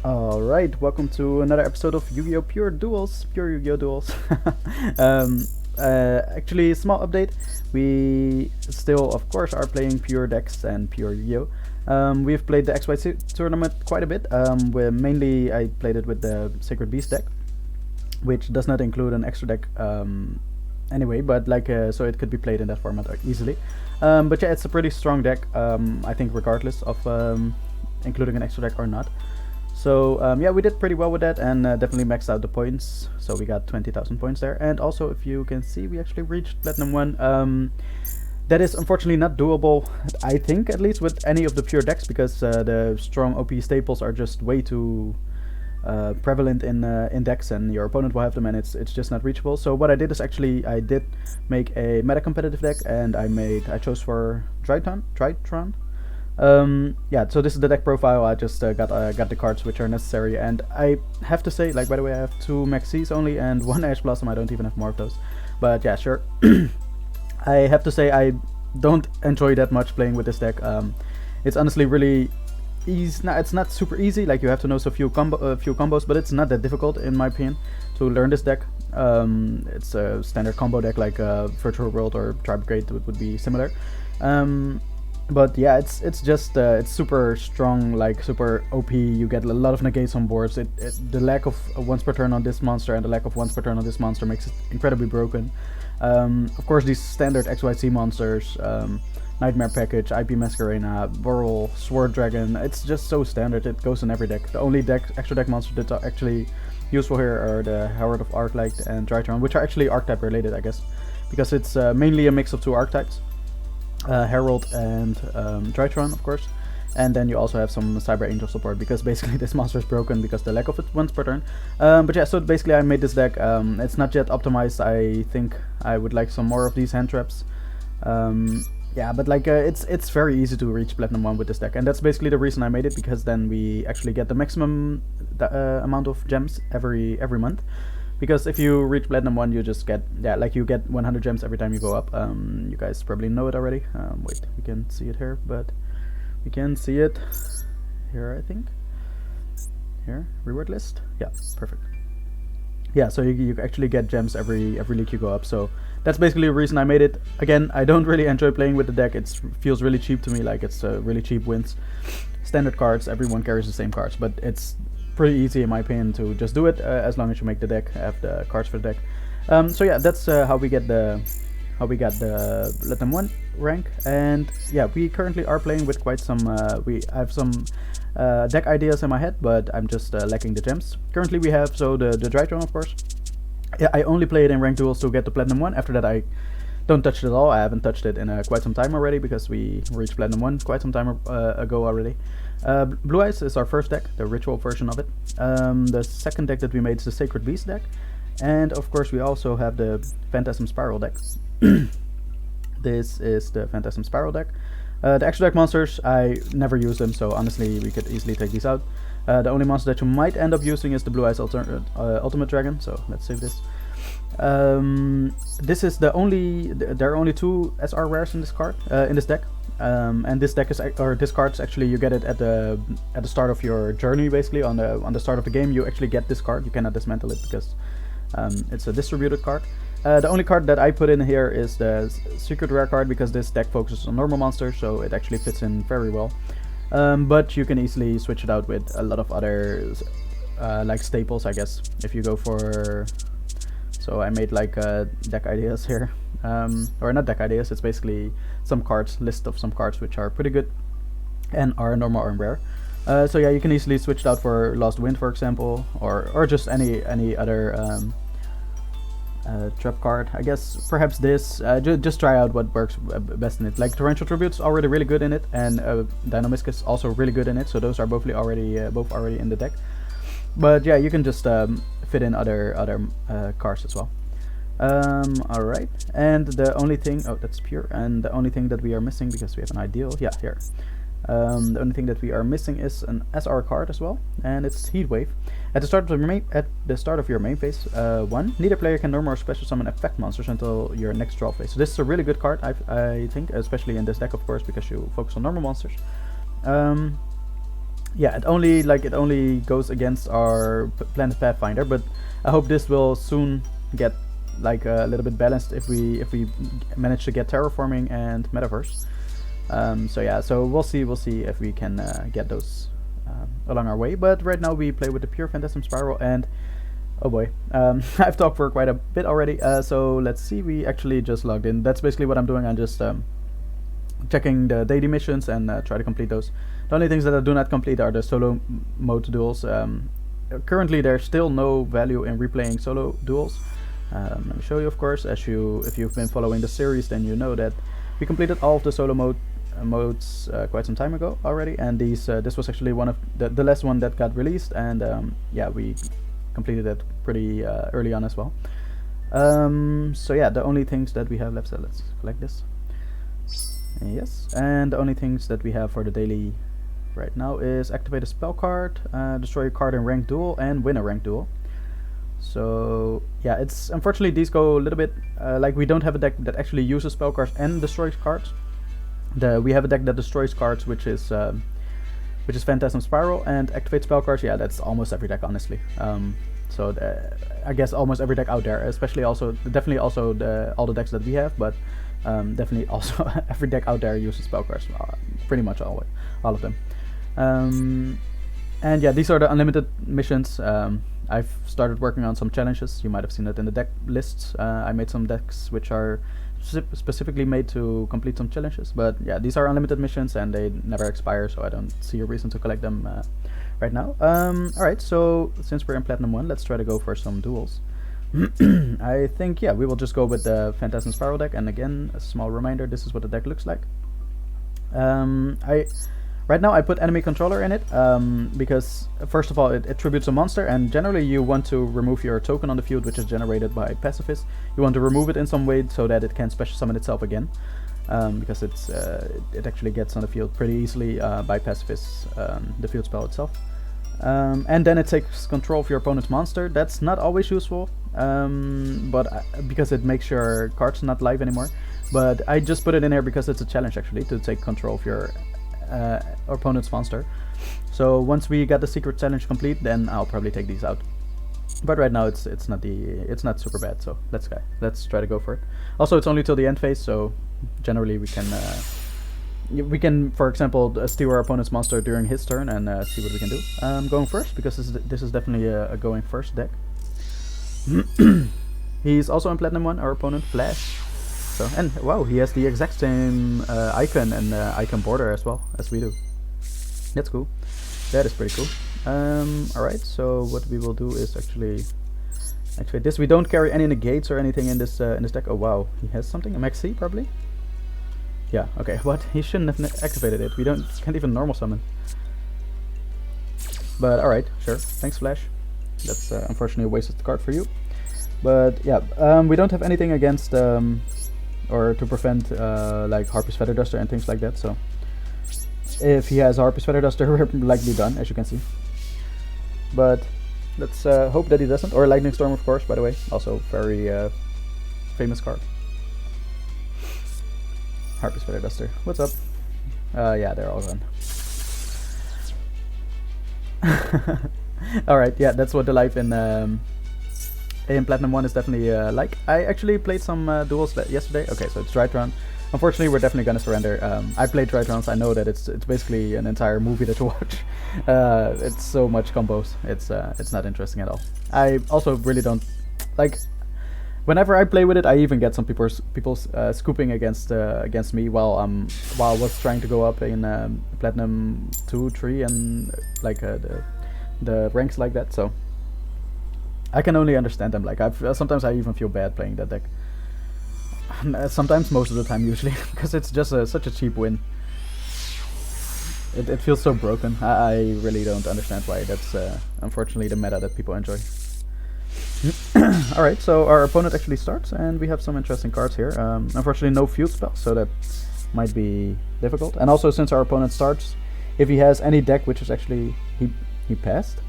Alright, welcome to another episode of Yu-Gi-Oh! Pure Duels, Pure Yu-Gi-Oh! Duels. um, Actually, small update. We still, of course, are playing pure decks and pure Yu-Gi-Oh! We've played the XYZ tournament quite a bit. Where mainly I played it with the Sacred Beast deck, which does not include an extra deck anyway, but so it could be played in that format easily. But yeah, it's a pretty strong deck, I think, regardless of including an extra deck or not. So yeah, we did pretty well with that, and definitely maxed out the points. So we got 20,000 points there. And also, if you can see, we actually reached Platinum 1. That is unfortunately not doable, I think, at least with any of the pure decks, because the strong OP staples are just way too prevalent in decks, and your opponent will have them, and it's just not reachable. So what I did is actually I did make a meta competitive deck, and I chose for Tritron. Yeah, so this is the deck profile. I just got the cards which are necessary, and I have to say, like, by the way, I have 2 Maxx only and 1 Ash Blossom. I don't even have more of those, but yeah, sure. I have to say I don't enjoy that much playing with this deck. It's honestly really easy. No, it's not super easy, like you have to know few combos, but it's not that difficult in my opinion to learn this deck. It's a standard combo deck, like Virtual World or Tribe Grade would be similar. But yeah, it's just it's super strong, like super OP. You get a lot of negates on boards. The lack of once per turn on this monster and the lack of once per turn on this monster makes it incredibly broken. Of course, these standard XYZ monsters, Knighmare package, IP Masquerena, Borrel, Sword Dragon, it's just so standard. It goes in every deck. The only extra deck monsters that are actually useful here are the Herald of Arclight and Tritron, which are actually archetype related, I guess, because it's mainly a mix of 2 archetypes. Herald and Tritron, of course, and then you also have some Cyber Angel support, because basically this monster is broken because the lack of it once per turn. But yeah, so basically I made this deck. It's not yet optimized. I think I would like some more of these hand traps. Yeah, but like it's very easy to reach Platinum 1 with this deck, and that's basically the reason I made it, because then we actually get the maximum amount of gems every month. Because if you reach Platinum 1, you just get, yeah, like you get 100 gems every time you go up. You guys probably know it already. Wait, we can see it here, but we can see it here, I think. Here, reward list. Yeah, perfect. Yeah, so you actually get gems every league you go up. So that's basically the reason I made it. Again, I don't really enjoy playing with the deck. It feels really cheap to me, like it's really cheap wins. Standard cards, everyone carries the same cards, but it's pretty easy in my opinion to just do it as long as you make the deck, have the cards for the deck. So yeah, that's how we got the Platinum 1 rank. And yeah, we currently are playing with quite some I have some deck ideas in my head, but I'm just lacking the gems. Currently we have the Tritron, of course. Yeah, I only play it in ranked duels to get the Platinum 1. After that I don't touch it at all. I haven't touched it in quite some time already, because we reached Platinum 1 quite some time ago already. Blue Eyes is our first deck, the ritual version of it. The second deck that we made is the Sacred Beast deck. And of course we also have the Phantasm Spiral deck. This is the Phantasm Spiral deck. The extra deck monsters, I never use them, so honestly we could easily take these out. The only monster that you might end up using is the Blue Eyes Ultimate Dragon, so let's save this. This is there are only 2 SR rares in this deck. And this deck this card is actually, you get it at the start of your journey, basically on the start of the game. You actually get this card. You cannot dismantle it because it's a distributed card. The only card that I put in here is the secret rare card, because this deck focuses on normal monsters, so it actually fits in very well. But you can easily switch it out with a lot of other like staples, I guess, if you go for. So I made like deck ideas here, or not deck ideas, it's basically some cards, list of some cards which are pretty good and are normal or rare. So yeah, you can easily switch it out for Lost Wind, for example, or just any other trap card. I guess perhaps this, just try out what works best in it. Like Torrential Tribute's already really good in it, and Dynamiscus is also really good in it, so those are both already in the deck. But yeah, you can just fit in other cards as well. Alright, and the only thing, oh, that's pure, and the only thing that we are missing, because we have an ideal, yeah, here. The only thing that we are missing is an SR card as well, and it's Heatwave. At the start of your main phase 1, neither player can normal or special summon effect monsters until your next draw phase. So this is a really good card, I think, especially in this deck, of course, because you focus on normal monsters. yeah, it only goes against our Planet Pathfinder, but I hope this will soon get like a little bit balanced if we manage to get terraforming and metaverse. So yeah, so we'll see if we can get those along our way. But right now we play with the pure Phantasm Spiral, and oh boy, I've talked for quite a bit already. So let's see, we actually just logged in. That's basically what I'm doing. I'm just checking the daily missions and try to complete those. The only things that I do not complete are the solo mode duels. Currently there's still no value in replaying solo duels. Let me show you, of course. If you've been following the series, then you know that we completed all of the solo modes quite some time ago already, and this was actually one of the last one that got released, and yeah, we completed it pretty early on as well. So yeah, the only things that we have left, so let's collect this. Yes, and the only things that we have for the daily right now is activate a spell card, destroy a card in ranked duel, and win a ranked duel. So yeah, it's unfortunately these go a little bit like we don't have a deck that actually uses spell cards and destroys cards. We have a deck that destroys cards, which is Phantasm Spiral, and activate spell cards. Yeah, that's almost every deck, honestly. So I guess almost every deck out there, especially also definitely also all the decks that we have, but definitely also every deck out there uses spell cards. Pretty much all of them. And yeah, these are the unlimited missions. I've started working on some challenges. You might have seen it in the deck lists. I made some decks which are specifically made to complete some challenges, but yeah, these are unlimited missions and they never expire, so I don't see a reason to collect them right now. Alright, so since we're in Platinum 1, let's try to go for some duels. I think, yeah, we will just go with the Phantasm Spiral deck, and again, a small reminder, this is what the deck looks like. Right now I put enemy controller in it, because first of all it attributes a monster, and generally you want to remove your token on the field, which is generated by pacifist. You want to remove it in some way so that it can special summon itself again, because it actually gets on the field pretty easily by pacifist, the field spell itself. And then it takes control of your opponent's monster. That's not always useful, because it makes your cards not live anymore. But I just put it in here because it's a challenge actually to take control of your opponent's monster. So once we get the secret challenge complete, then I'll probably take these out. But right now it's not super bad, so let's try to go for it. Also, it's only till the end phase, so generally we can for example steal our opponent's monster during his turn and see what we can do. I'm going first because this is definitely a going first deck. He's also in Platinum 1, our opponent, Flash. So, and wow, he has the exact same icon and icon border as well as we do. That's cool. That is pretty cool. Alright, so what we will do is actually activate this. We don't carry any negates or anything in this deck. Oh wow, he has something, a Maxx probably? Yeah, okay, what? He shouldn't have activated it. We can't even normal summon. But alright, sure. Thanks, Flash. That's unfortunately a wasted card for you. But yeah, we don't have anything against or to prevent like Harpy's Feather Duster and things like that, so if he has Harpy's Feather Duster, we're likely done, as you can see. But let's hope that he doesn't. Or Lightning Storm, of course, by the way, also very famous card. Harpy's Feather Duster, what's up? Yeah, they're all gone. Alright, yeah, that's what the life in Platinum 1 is definitely like. I actually played some duels yesterday. Okay, so it's Drytron. Unfortunately, we're definitely gonna surrender. I played Drytrons. I know that it's basically an entire movie to watch. It's so much combos. It's not interesting at all. I also really don't like. Whenever I play with it, I even get some people scooping against me while I was trying to go up in Platinum 2, 3, and like the ranks like that. So I can only understand them. Like sometimes I even feel bad playing that deck. Sometimes, most of the time, usually, because it's just such a cheap win. It feels so broken. I really don't understand why. That's unfortunately the meta that people enjoy. Alright, so our opponent actually starts, and we have some interesting cards here. Unfortunately, no field spell, so that might be difficult. And also, since our opponent starts, if he has any deck, which is actually he passed.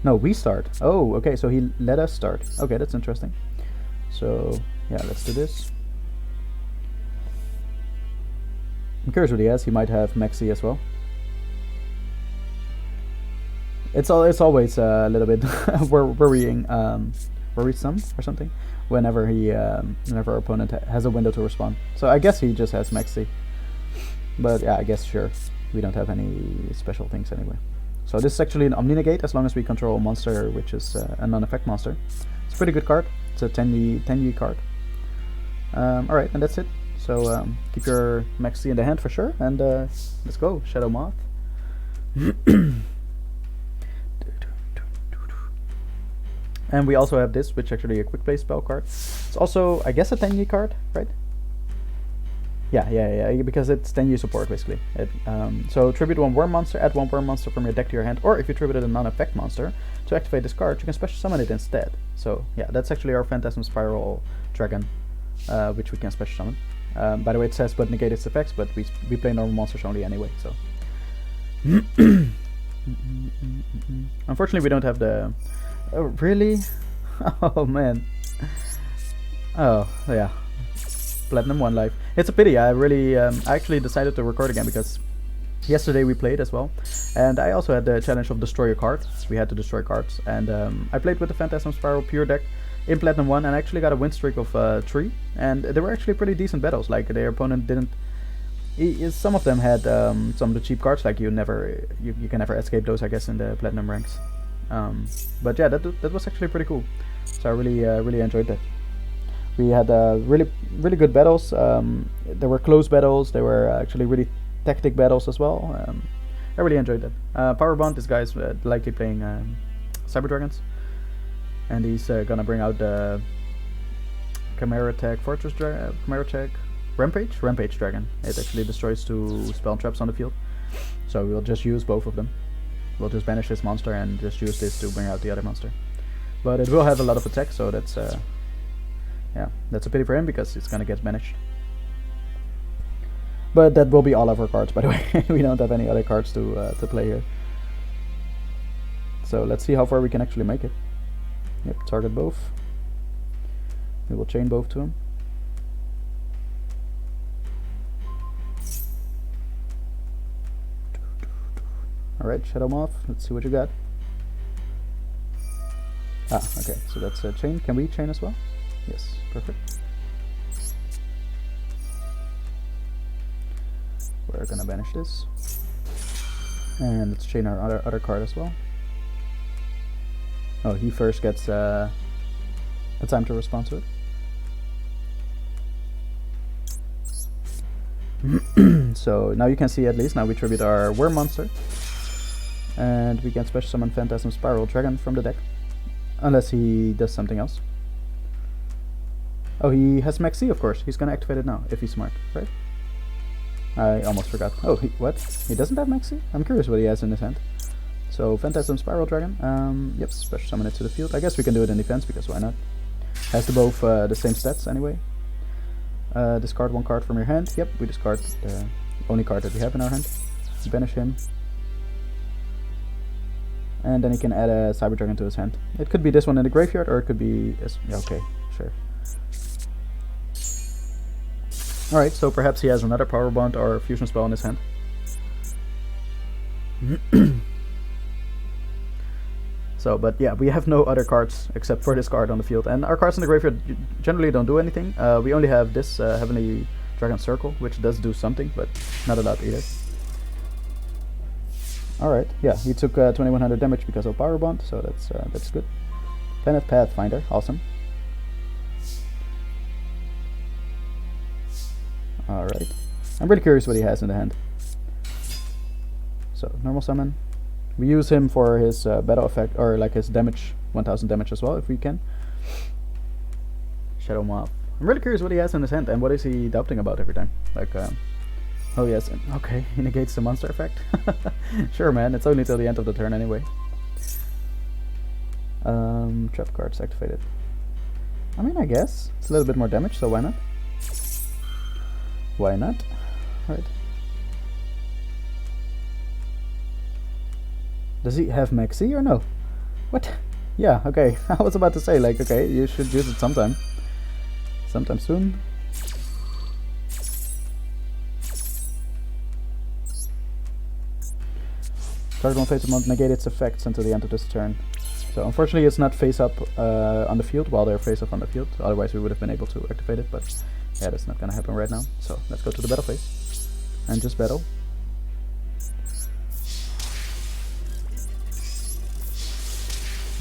No, we start. Oh, okay, so he let us start. Okay, that's interesting. So yeah, let's do this. I'm curious what he has. He might have Maxx as well. it's always a little bit worrying, worrisome or something, whenever our opponent has a window to respond. So I guess he just has Maxx. But yeah, I guess sure, we don't have any special things anyway. So this is actually an Omni Negate as long as we control a monster which is a non-effect monster. It's a pretty good card. It's a 10 card. Alright, and that's it. So keep your Maxx in the hand for sure, and let's go, Shadow Moth. And we also have this, which is actually a quick play spell card. It's also, I guess, a 10 card, right? Yeah, because it's 10 support basically. So tribute one worm monster, add one worm monster from your deck to your hand, or if you tributed a non-effect monster to activate this card, you can special summon it instead. So yeah, that's actually our Phantasm Spiral Dragon, which we can special summon. By the way, it says but negate its effects, but we play normal monsters only anyway. So unfortunately, we don't have the. Oh really? Oh man. Oh yeah. Platinum 1 life. It's a pity. I actually decided to record again because yesterday we played as well, and I also had the challenge of destroy a card. We had to destroy cards, and I played with the Phantasm Spiral pure deck in Platinum 1 and actually got a win streak of 3, and they were actually pretty decent battles. Like their opponent didn't. Some of them had some of the cheap cards, like you can never escape those, I guess, in the Platinum ranks. But yeah, that was actually pretty cool. So I really enjoyed that. We had really good battles. There were close battles. There were actually really tactic battles as well. I really enjoyed that. Power Bond, this guy is likely playing Cyber Dragons, and he's gonna bring out the Knighmare attack, Knighmare attack, Rampage Dragon. It actually destroys 2 spell traps on the field. So we'll just use both of them. We'll just banish this monster and just use this to bring out the other monster. But it will have a lot of attack, so that's yeah, that's a pity for him because it's gonna get banished. But that will be all of our cards, by the way. We don't have any other cards to play here. So let's see how far we can actually make it. Yep, target both. We will chain both to him. Alright, Shadow Moth, let's see what you got. Ah, okay, so that's a chain. Can we chain as well? Yes, perfect. We're gonna banish this. And let's chain our other card as well. Oh, he first gets a time to respond to it. So now you can see, at least now we tribute our worm monster, and we can special summon Phantasm Spiral Dragon from the deck, unless he does something else. Oh, he has Maxx, of course. He's gonna activate it now if he's smart, right? I almost forgot. Oh, what? He doesn't have Maxx? I'm curious what he has in his hand. So Phantasm Spiral Dragon. Yep, special summon it to the field. I guess we can do it in defense because why not? Has to both the same stats anyway. Discard 1 card from your hand. Yep, we discard the only card that we have in our hand. Banish him. And then he can add a Cyber Dragon to his hand. It could be this one in the graveyard, or it could be... yeah, okay, sure. Alright, so perhaps he has another Power Bond or Fusion Spell in his hand. So, but yeah, we have no other cards except for this card on the field. And our cards in the graveyard generally don't do anything. We only have this Heavenly Dragon Circle, which does do something, but not a lot either. Alright, yeah, he took 2100 damage because of Power Bond, so that's good. Planet Pathfinder, awesome. Alright, I'm really curious what he has in the hand. So, normal summon. We use him for his battle effect, or like his damage, 1000 damage as well, if we can. Shadow Moth. I'm really curious what he has in his hand, and what is he doubting about every time. Like, oh yes, okay, he negates the monster effect. Sure man, it's only till the end of the turn anyway. Trap cards activated. I mean, I guess. It's a little bit more damage, so why not? Why not? Right. Does he have Maxx or no? What? Yeah, okay. I was about to say, like, okay, you should use it sometime. Sometime soon. Card 1 face up won't negate its effects until the end of this turn. So unfortunately it's not face up on the field while they're face up on the field, otherwise we would have been able to activate it, but yeah, that's not gonna happen right now. So let's go to the battle phase and just battle.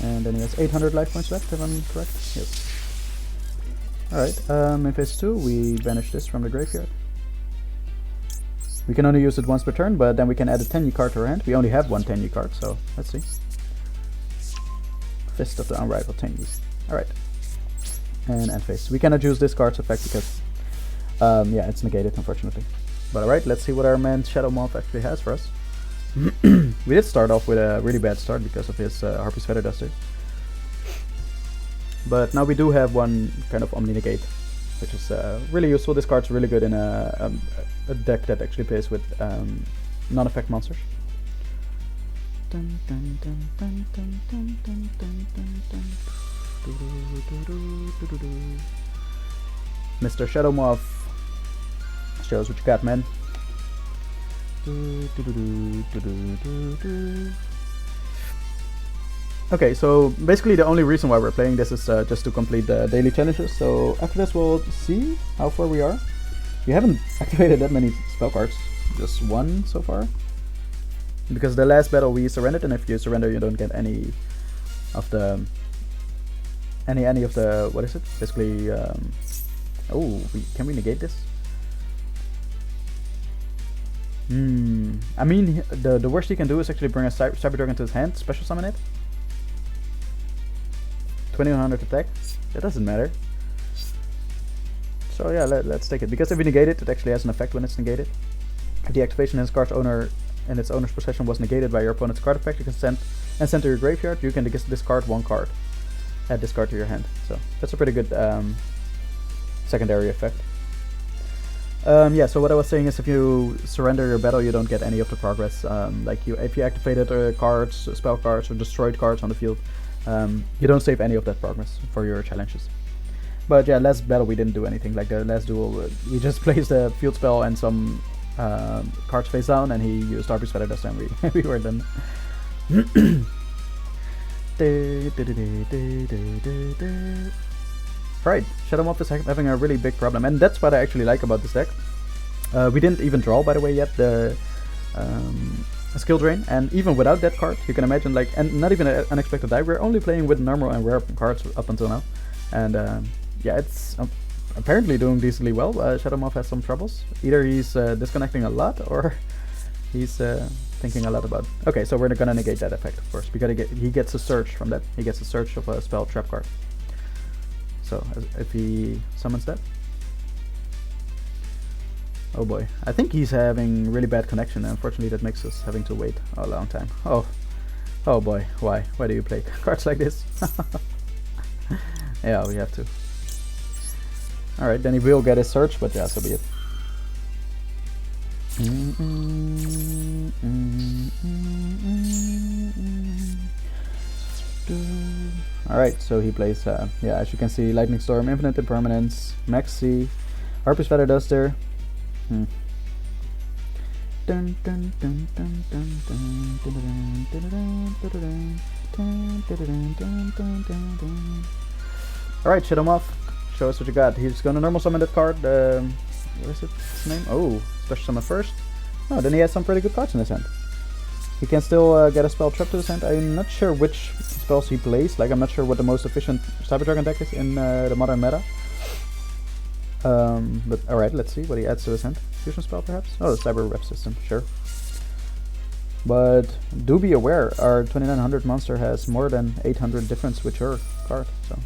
And then he has 800 life points left, if I'm correct. Yes. Alright, in phase 2 we banish this from the graveyard. We can only use it once per turn, but then we can add a 10-U card to our hand. We only have one 10-U card, so let's see. Fist of the Unrivaled 10-Us. Alright. And end phase. We cannot use this card's effect because, yeah, it's negated, unfortunately. But alright, let's see what our man Shadow Moth actually has for us. We did start off with a really bad start because of his Harpy's Feather Duster. But now we do have one kind of Omni Negate, which is really useful. This card's really good in a deck that actually plays with non-effect monsters. Mr. Shadow Moth, show us what you got, man. Okay, so basically the only reason why we're playing this is just to complete the daily challenges. So after this we'll see how far we are. We haven't activated that many spell cards, just one so far. Because the last battle we surrendered, and if you surrender you don't get any of the any of the, what is it? Basically, oh, can we negate this? I mean, the worst he can do is actually bring a Cyber Dragon to his hand, special summon it. 2100 attack, that doesn't matter. So yeah, let's take it, because if we negate it, it actually has an effect when it's negated. If the activation in its card's owner and its owner's possession was negated by your opponent's card effect, you can send to your graveyard. You can discard one card, add this card to your hand. So that's a pretty good secondary effect. Yeah, so what I was saying is if you surrender your battle, you don't get any of the progress. Like if you activated cards, spell cards, or destroyed cards on the field, you don't save any of that progress for your challenges. But yeah, last battle we didn't do anything. Like the last duel, we just placed a field spell and some cards face down, and he used Harpy's Feather Duster, and we were done. Right, Shadow Moth is having a really big problem, and that's what I actually like about this deck. We didn't even draw, by the way, yet the skill drain, and even without that card, you can imagine, like, and not even an unexpected die. We're only playing with normal and rare cards up until now, and yeah, it's apparently doing decently well. Shadow Moth has some troubles. Either he's disconnecting a lot, or he's thinking a lot about. Okay, so we're gonna negate that effect, of course, because he gets a search from that. He gets a search of a spell trap card. So if he summons that, oh boy, I think he's having really bad connection. Unfortunately, that makes us having to wait a long time. Oh boy, why do you play cards like this? Yeah, we have to. All right, then he will get his search, but yeah, so be it. Alright, so he plays, yeah, as you can see, Lightning Storm, Infinite Impermanence, Maxx, Harpy's Feather Duster. Alright, Shadow Moth, show us what you got. He's gonna normal summon that card. What is its name? Oh, special summon first. Oh, then he has some pretty good cards in his hand. He can still get a spell trap to his hand. I'm not sure which spells he plays. Like, I'm not sure what the most efficient Cyber Dragon deck is in the modern meta. But alright, let's see what he adds to his hand. Fusion spell, perhaps? Oh, the Cyber Rep System, sure. But do be aware, our 2900 monster has more than 800 difference with your card, so.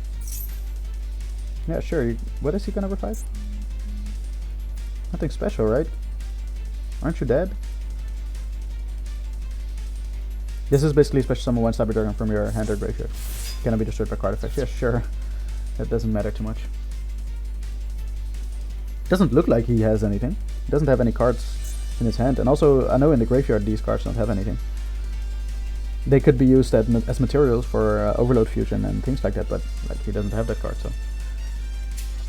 Yeah, sure. What is he gonna revive? Nothing special, right? Aren't you dead? This is basically special summon one Cyber Dragon from your hand or graveyard. Cannot be destroyed by card effects. Yeah, sure. That doesn't matter too much. Doesn't look like he has anything. He doesn't have any cards in his hand. And also, I know in the graveyard these cards don't have anything. They could be used as materials for Overload Fusion and things like that, but like he doesn't have that card, so.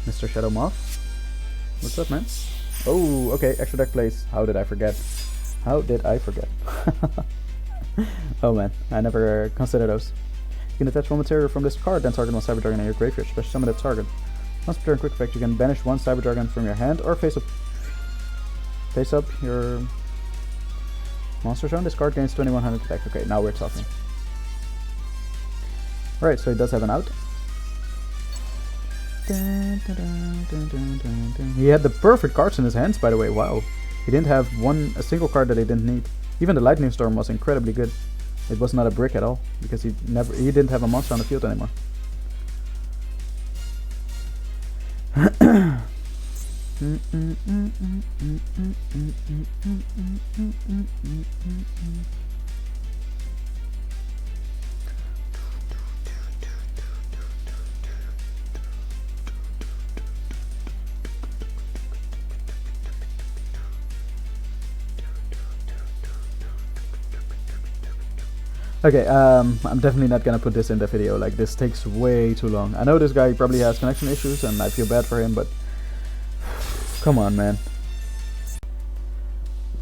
Mr. Shadow Moth. What's up, man? Oh, okay, extra deck plays. How did I forget? How did I forget? Oh man, I never consider those. You can attach one material from this card, then target one Cyber Dragon in your graveyard, special summon that target. Once per turn quick effect, you can banish one Cyber Dragon from your hand or face up your monster zone. This card gains 2100 attack. Okay, now we're talking. Right, so he does have an out. He had the perfect cards in his hands, by the way. Wow, he didn't have a single card that he didn't need. Even the Lightning Storm was incredibly good. It was not a brick at all because he didn't have a monster on the field anymore. Okay, I'm definitely not gonna put this in the video. Like, this takes way too long. I know this guy probably has connection issues and I feel bad for him, but come on, man.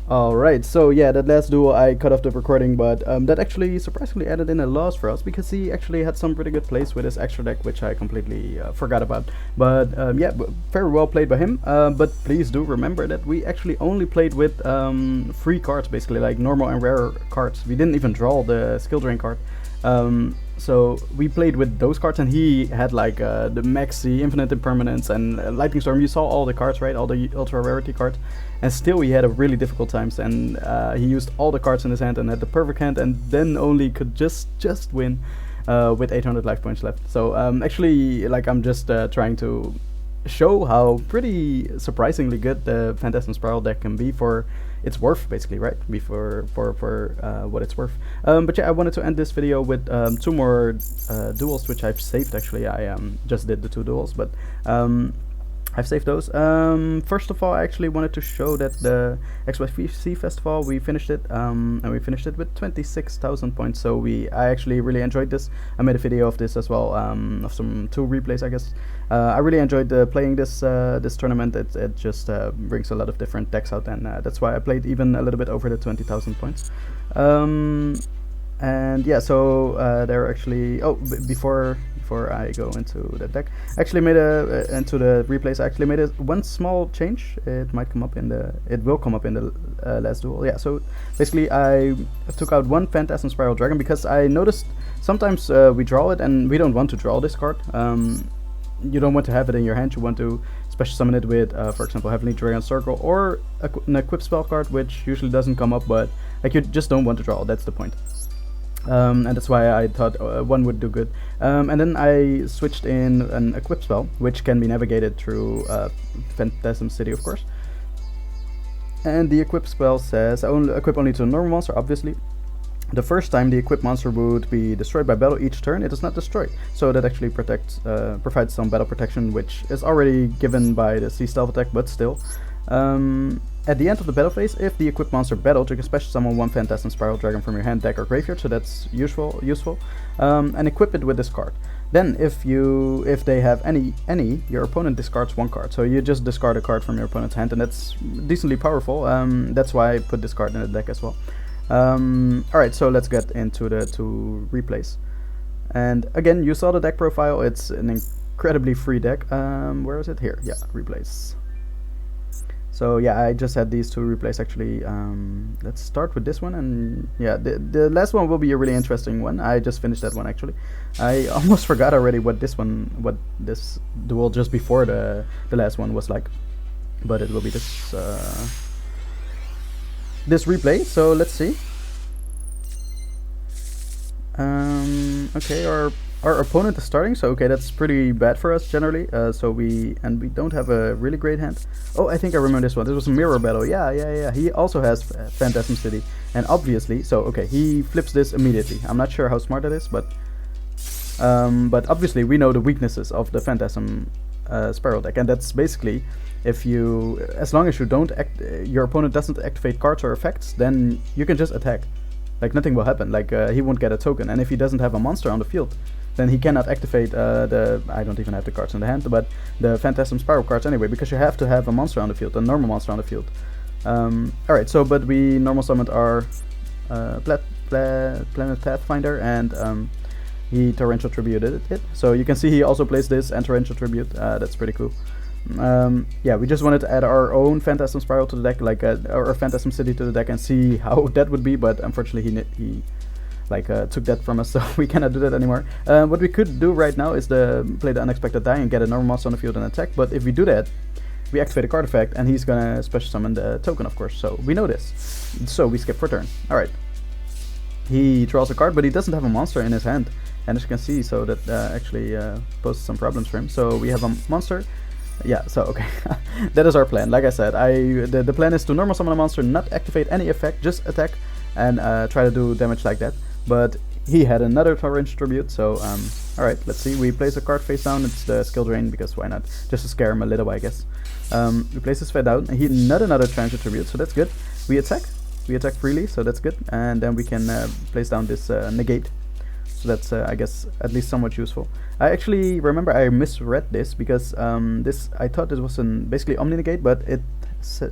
Alright, so yeah, that last duel I cut off the recording, but that actually surprisingly added in a loss for us because he actually had some pretty good plays with his extra deck, which I completely forgot about. But yeah, very well played by him. But please do remember that we actually only played with free cards, basically, like normal and rare cards. We didn't even draw the skill drain card. So we played with those cards, and he had like the Maxx, Infinite Impermanence, and Lightning Storm. You saw all the cards, right? All the ultra rarity cards, and still he had a really difficult times. And he used all the cards in his hand and had the perfect hand, and then only could just win with 800 life points left. So actually, like, I'm just trying to show how pretty surprisingly good the Phantasm Spiral deck can be for its worth, basically, right? For what it's worth. But yeah, I wanted to end this video with 2 more duels, which I've saved. Actually, I just did the 2 duels, but I've saved those. First of all, I actually wanted to show that the XYC Festival, we finished it, and we finished it with 26,000 points. So I actually really enjoyed this. I made a video of this as well, of some 2 replays, I guess. I really enjoyed playing this this tournament. It just brings a lot of different decks out, and that's why I played even a little bit over the 20,000 points. And yeah, so there actually, before I go into the deck, I actually made into the replays, I actually made one small change. It will come up in the last duel. Yeah, so basically I took out one Phantasm Spiral Dragon because I noticed sometimes we draw it and we don't want to draw this card. You don't want to have it in your hand. You want to special summon it with, for example, Heavenly Dragon Circle or an equip spell card, which usually doesn't come up, but like, you just don't want to draw. That's the point. And that's why I thought one would do good. And then I switched in an equip spell, which can be navigated through Phantasm City, of course. And the equip spell says equip only to a normal monster, obviously. The first time the equipped monster would be destroyed by battle each turn, it is not destroyed. So that actually provides some battle protection, which is already given by the Sea Stealth attack, but still. At the end of the battle phase, if the equipped monster battled, you can special summon one Phantasm Spiral Dragon from your hand, deck, or graveyard, so that's useful. And equip it with this card. Then, if they have any, your opponent discards one card. So you just discard a card from your opponent's hand, and that's decently powerful. That's why I put this card in the deck as well. Alright, so let's get into the 2 replays. And again, you saw the deck profile. It's an incredibly free deck. Where is it? Here. Yeah, replays. So yeah, I just had these 2 replays actually. Let's start with this one, and yeah, the last one will be a really interesting one. I just finished that one actually. I almost forgot already what this duel just before the last one was like, but it will be this replay. So let's see. Okay, our opponent is starting, so okay, that's pretty bad for us generally. So we don't have a really great hand. Oh, I think I remember this one. This was a mirror battle. Yeah. He also has Phantasm City, and obviously, so okay, he flips this immediately. I'm not sure how smart that is, but obviously we know the weaknesses of the Phantasm Spiral deck, and that's basically, as long as you don't your opponent doesn't activate cards or effects, then you can just attack. Like, nothing will happen. Like, he won't get a token, and if he doesn't have a monster on the field, then he cannot activate I don't even have the cards in the hand, but the Phantasm Spiral cards anyway, because you have to have a monster on the field, a normal monster on the field. Alright, so but we normal summoned our Planet Pathfinder, and he Torrential Tributed it. So you can see he also plays this and Torrential Tribute. That's pretty cool. Yeah, we just wanted to add our own Phantasm Spiral to the deck, like or Phantasm City to the deck, and see how that would be. But unfortunately, he took that from us, so we cannot do that anymore. What we could do right now is play the Unexpected Die and get a normal monster on the field and attack. But if we do that, we activate a card effect, and he's gonna special summon the token, of course. So we know this. So we skip for turn. All right. He draws a card, but he doesn't have a monster in his hand, and as you can see, so that actually poses some problems for him. So we have a monster. Yeah, so okay, that is our plan. Like I said, the plan is to normal summon a monster, not activate any effect, just attack and try to do damage like that. But he had another Torrential Tribute, so alright, let's see. We place a card face down. It's the Skill Drain, because why not? Just to scare him a little, I guess. We place his face down, and he not another Torrential Tribute, so that's good. We attack freely, so that's good. And then we can place down this Negate. So that's, I guess, at least somewhat useful. I actually remember I misread this, because I thought this was basically Omni Negate, but it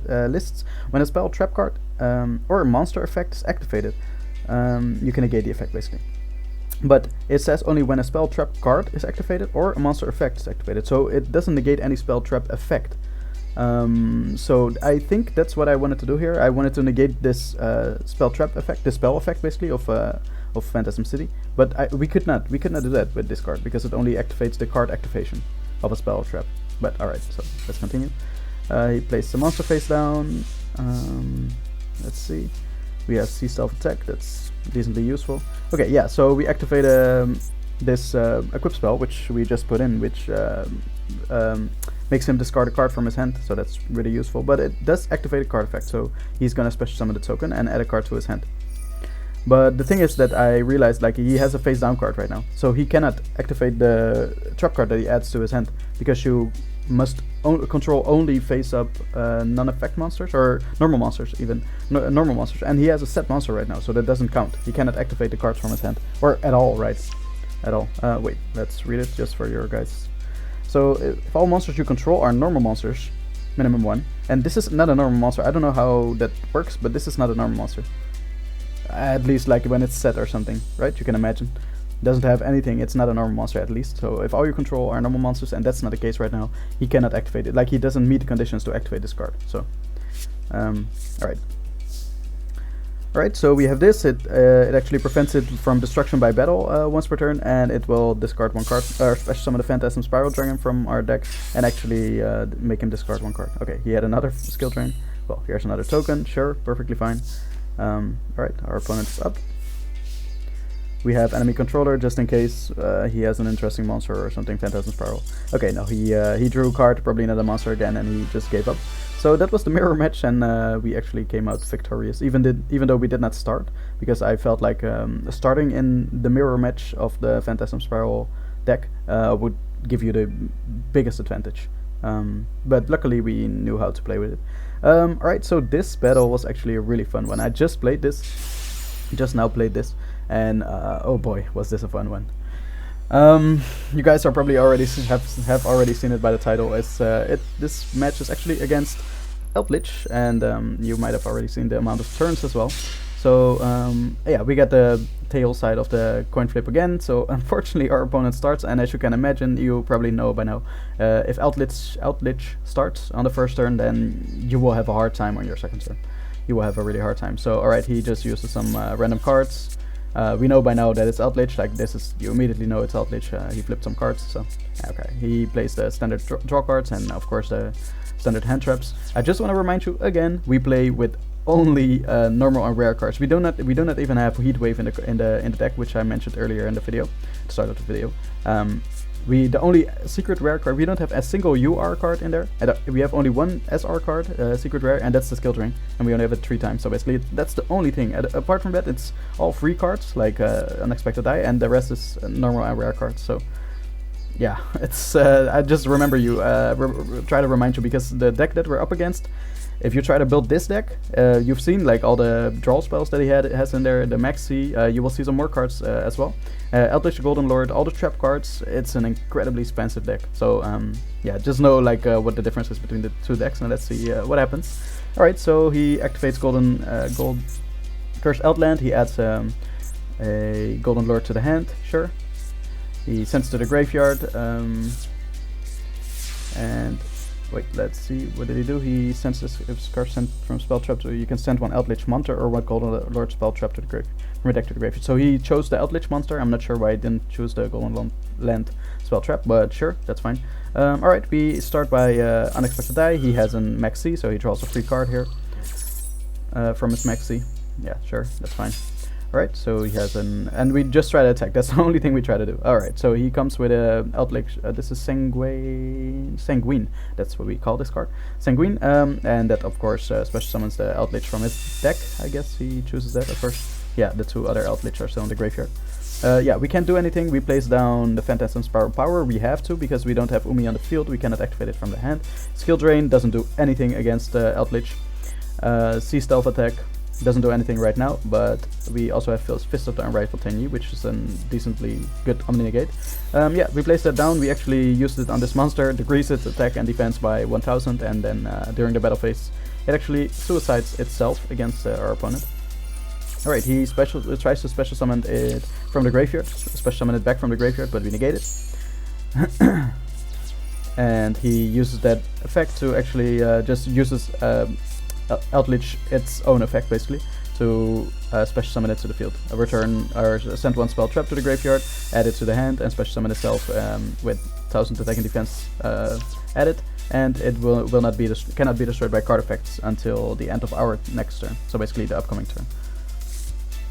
lists when a spell, trap card, or a monster effect is activated. You can negate the effect, basically. But it says only when a spell trap card is activated or a monster effect is activated, so it doesn't negate any spell trap effect. So I think that's what I wanted to do here. I wanted to negate this spell trap effect, the spell effect basically of Phantasm City, but we could not do that with this card, because it only activates the card activation of a spell trap. But alright, so let's continue. He placed the monster face down. Let's see. We have Sea Stealth Attack, that's decently useful. Okay, yeah, so we activate this equip spell, which we just put in, which makes him discard a card from his hand, so that's really useful. But it does activate a card effect, so he's gonna special summon the token and add a card to his hand. But the thing is that I realized, like, he has a face down card right now, so he cannot activate the trap card that he adds to his hand, because you must control only face up non-effect monsters, or normal monsters even, normal monsters, and he has a set monster right now, so that doesn't count. He cannot activate the cards from his hand, or at all, right? At all. Wait, let's read it just for your guys. So if all monsters you control are normal monsters, minimum 1, and this is not a normal monster. I don't know how that works, but this is not a normal monster. At least like when it's set or something, right? You can imagine. Doesn't have anything, it's not a normal monster at least. So if all you control are normal monsters, and that's not the case right now, he cannot activate it. Like, he doesn't meet the conditions to activate this card. So alright. Alright, so we have this. It actually prevents it from destruction by battle once per turn, and it will discard one card, or special summon the Phantasm Spiral Dragon from our deck, and actually make him discard one card. Okay, he had another skill drain. Well, here's another token, sure, perfectly fine. Alright, our opponent's up. We have enemy controller, just in case he has an interesting monster or something. Phantasm Spiral. Okay, no, he drew a card, probably another monster again, and he just gave up. So that was the mirror match, and we actually came out victorious, even though we did not start, because I felt like starting in the mirror match of the Phantasm Spiral deck would give you the biggest advantage. But luckily we knew how to play with it. Alright, so this battle was actually a really fun one. I just played this, just now played this, and oh boy, was this a fun one. You guys are probably already have already seen it by the title. It's this match is actually against Eldlich, and you might have already seen the amount of turns as well. So yeah, we got the tail side of the coin flip again. So unfortunately our opponent starts, and as you can imagine, you probably know by now, if Eldlich starts on the first turn, then you will have a hard time on your second turn. You will have a really hard time. So alright, he just uses some random cards. We know by now that it's Eldlich, like this is, you immediately know it's Eldlich. He flipped some cards, so okay. He plays the standard draw cards, and of course the standard hand traps. I just want to remind you again, we play with only normal and rare cards. We do not even have Heatwave in the deck, which I mentioned earlier in the video, the start of the video. The only secret rare card, we don't have a single UR card in there. We have only one SR card, secret rare, and that's the skill drain, and we only have it 3 times. So basically, that's the only thing. Apart from that, it's all free cards, like Unexpected Die, and the rest is normal and rare cards. So yeah, it's I just remember you, try to remind you, because the deck that we're up against, if you try to build this deck, you've seen like all the draw spells that he has in there, the Maxx, you will see some more cards as well. Eldlich, Golden Lord, all the trap cards, it's an incredibly expensive deck. So yeah, just know like what the difference is between the two decks, and let's see what happens. Alright, so he activates Curse Outland, he adds a Golden Lord to the hand, sure. He sends to the graveyard, and wait, let's see, what did he do? He sends this, if card sent from spell trap, so you can send one Eldlich monster or one Golden Lord spell trap to the grave, from the deck to the graveyard. So he chose the Eldlich monster. I'm not sure why he didn't choose the Golden Land spell trap, but sure, that's fine. Alright, we start by Unexpected Die. He has a Maxx, so he draws a free card here from his Maxx. Yeah, sure, that's fine. Alright, so he has and we just try to attack. That's the only thing we try to do. Alright, so he comes with a Eldlich. This is Sanguine. That's what we call this card. Sanguine, and that of course special summons the Eldlich from his deck. I guess he chooses that at first. Yeah, the two other Eldlich are still in the graveyard. Yeah, we can't do anything. We place down the Phantasm Spiral Power. We have to because we don't have Umi on the field. We cannot activate it from the hand. Skill Drain doesn't do anything against Eldlich. Sea Stealth Attack doesn't do anything right now, but we also have Fist of the Unrightful Tenyi, which is a decently good Omni-Negate. Yeah, we place that down. We actually used it on this monster, decrease its attack and defense by 1000, and then during the battle phase, it actually suicides itself against our opponent. Alright, he tries to special summon it from the graveyard, special summon it back from the graveyard, but we negate it. And he uses that effect to actually just uses Eldlich its own effect basically to special summon it to the field. Return or send one spell trap to the graveyard, add it to the hand, and special summon itself with 1000 attack and defense added, and it cannot be destroyed by card effects until the end of our next turn. So basically the upcoming turn.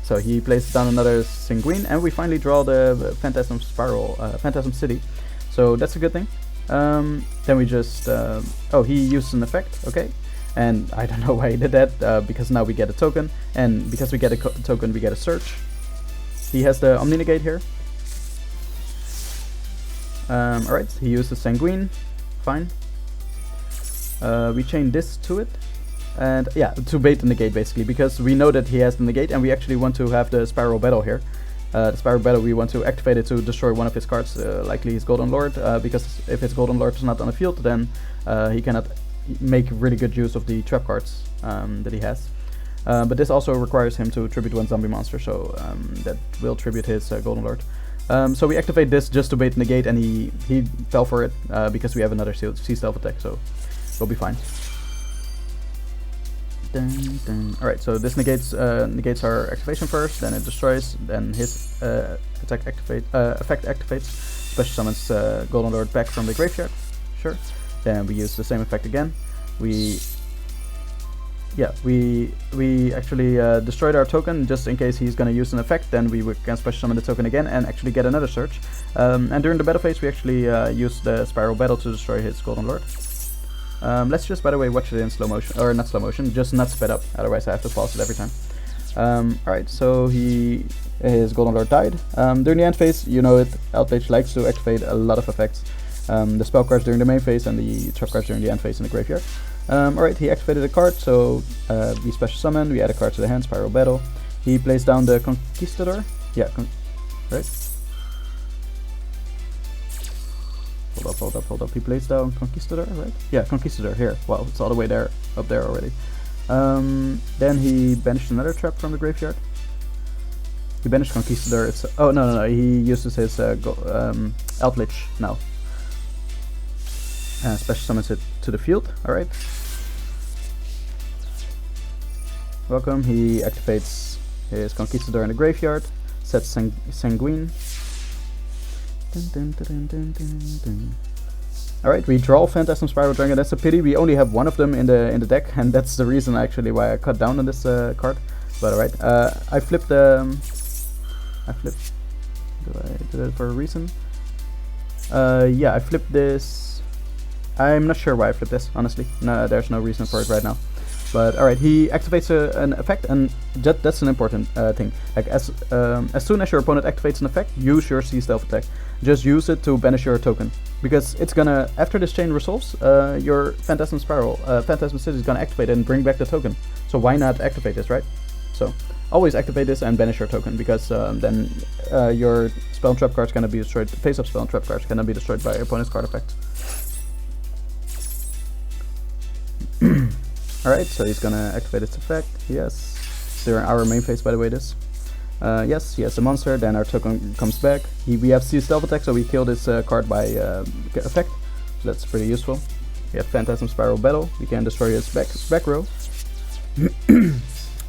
So he places down another Sanguine, and we finally draw the Phantasm Spiral, Phantasm City. So that's a good thing. Then we just oh, he used an effect. Okay. And I don't know why he did that, because now we get a token, and because we get a token we get a search. He has the Omni-Negate here. Alright, he used the Sanguine, fine. We chain this to it, and yeah, to bait the negate basically, because we know that he has the negate and we actually want to have the Spiral Battle here. The Spiral Battle, we want to activate it to destroy one of his cards, likely his Golden Lord, because if his Golden Lord is not on the field, then he cannot make really good use of the trap cards that he has. But this also requires him to tribute one zombie monster, so that will tribute his Golden Lord. So we activate this just to bait negate, and he fell for it because we have another Sea Stealth attack, so we'll be fine. Alright, so this negates our activation first, then it destroys, then his effect activates, special summons Golden Lord back from the graveyard, sure. Then we use the same effect again. We actually destroyed our token just in case he's gonna use an effect. Then we can special summon the token again and actually get another search. And during the battle phase, we actually use the Spiral Battle to destroy his Golden Lord. Let's just, by the way, watch it in slow motion, or not slow motion, just not sped up. Otherwise, I have to pause it every time. Alright, so his Golden Lord died. During the end phase, you know it, Eldlich likes to activate a lot of effects. The spell cards during the main phase and the trap cards during the end phase in the graveyard. Alright, he activated a card, so we special summon, we add a card to the hand, Spiral Battle. He plays down the Conquistador. Yeah, right? Hold up. He plays down Conquistador, right? Yeah, Conquistador, here. Wow, it's all the way there, up there already. Then he banished another trap from the graveyard. He banished Conquistador. Oh, no, he uses his Eldlich now. Special summons it to the field. Alright. Welcome. He activates his Conquistador in the graveyard. Sets Sanguine. Alright, we draw Phantasm Spiral Dragon. That's a pity. We only have one of them in the deck, and that's the reason actually why I cut down on this card. But alright, I flipped. Did it for a reason? Yeah, I flipped this. I'm not sure why I flipped this, honestly. No, there's no reason for it right now. But alright, he activates an effect, and that's an important thing. Like as soon as your opponent activates an effect, use your Sea Stealth attack. Just use it to banish your token, because it's gonna, after this chain resolves, your Phantasm City is gonna activate it and bring back the token. So why not activate this, right? So always activate this and banish your token, because then your spell and trap cards cannot be destroyed. Face-up spell and trap cards cannot be destroyed by your opponent's card effect. Alright, so he's gonna activate its effect, yes. It's during our main phase, by the way, this. Yes, he has a monster, then our token comes back. We have C stealth attack, so we kill this card by effect. So that's pretty useful. We have Phantasm Spiral Battle. We can destroy his back row.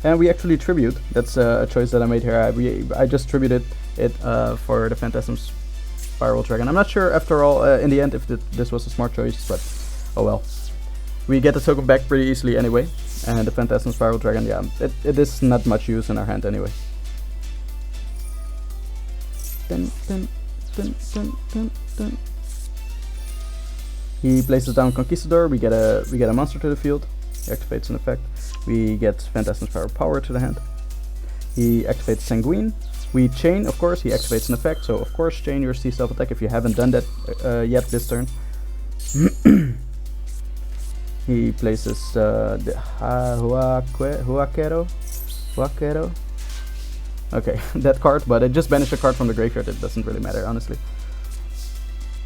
And we actually tribute. That's a choice that I made here. I just tributed it for the Phantasm Spiral Dragon. I'm not sure, after all, in the end, if this was a smart choice, but oh well. We get the token back pretty easily anyway. And the Phantasm Spiral Dragon, yeah, it is not much use in our hand anyway. Dun, dun, dun, dun, dun, dun. He places down Conquistador. We get a monster to the field. He activates an effect. We get Phantasm Spiral Power to the hand. He activates Sanguine. We chain, of course. He activates an effect. So of course, chain your C self attack if you haven't done that yet this turn. He places the Huaquero. Okay, that card, but it just banished a card from the graveyard. It doesn't really matter, honestly.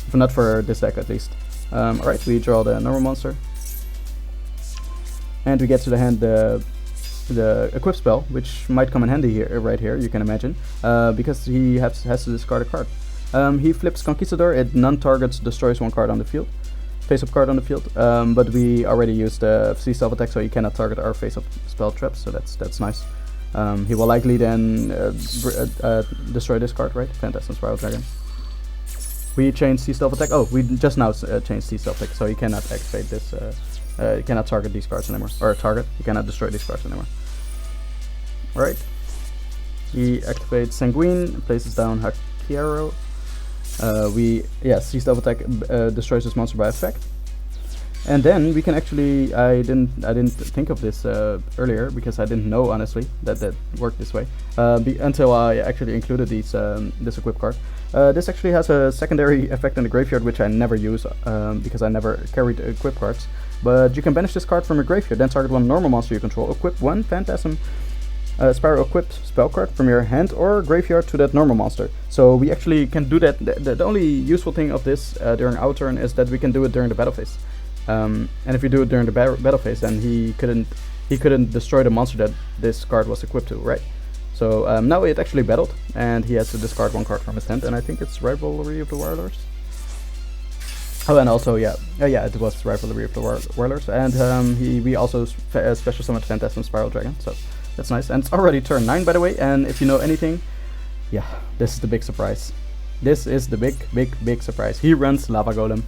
If not for this deck, at least. Alright, we draw the normal monster. And we get to the hand the equip spell, which might come in handy here, right here, you can imagine, because he has to discard a card. He flips Conquistador. It non-targets, destroys one card on the field, face-up card on the field, but we already used the C self attack, so he cannot target our face-up spell traps, so that's nice. He will likely then destroy this card, right? Phantasm Spiral Dragon. We change C stealth attack. Oh, we just now changed C stealth attack, so he cannot activate this. He cannot target these cards anymore, or he cannot destroy these cards anymore. Alright. He activates Sanguine, places down Hakiero. C stealth attack destroys this monster by effect. And then we can actually, I didn't think of this earlier, because I didn't know, honestly, that worked this way, until I actually included this equip card. This actually has a secondary effect in the graveyard, which I never use, because I never carried equip cards. But you can banish this card from your graveyard, then target one normal monster you control, equip one Phantasm Spiral equipped spell card from your hand or graveyard to that normal monster. So we actually can do that. The only useful thing of this during our turn is that we can do it during the battle phase. And if you do it during the battle phase, then he couldn't destroy the monster that this card was equipped to, right? So now it actually battled, and he has to discard one card from his hand, and I think it's Rivalry of the Warlords. Oh, and also, yeah, it was Rivalry of the Warlords, and we also special summoned Phantasm Spiral Dragon, so that's nice. And it's already turn 9, by the way, and if you know anything, yeah, this is the big surprise. This is the big surprise. He runs Lava Golem.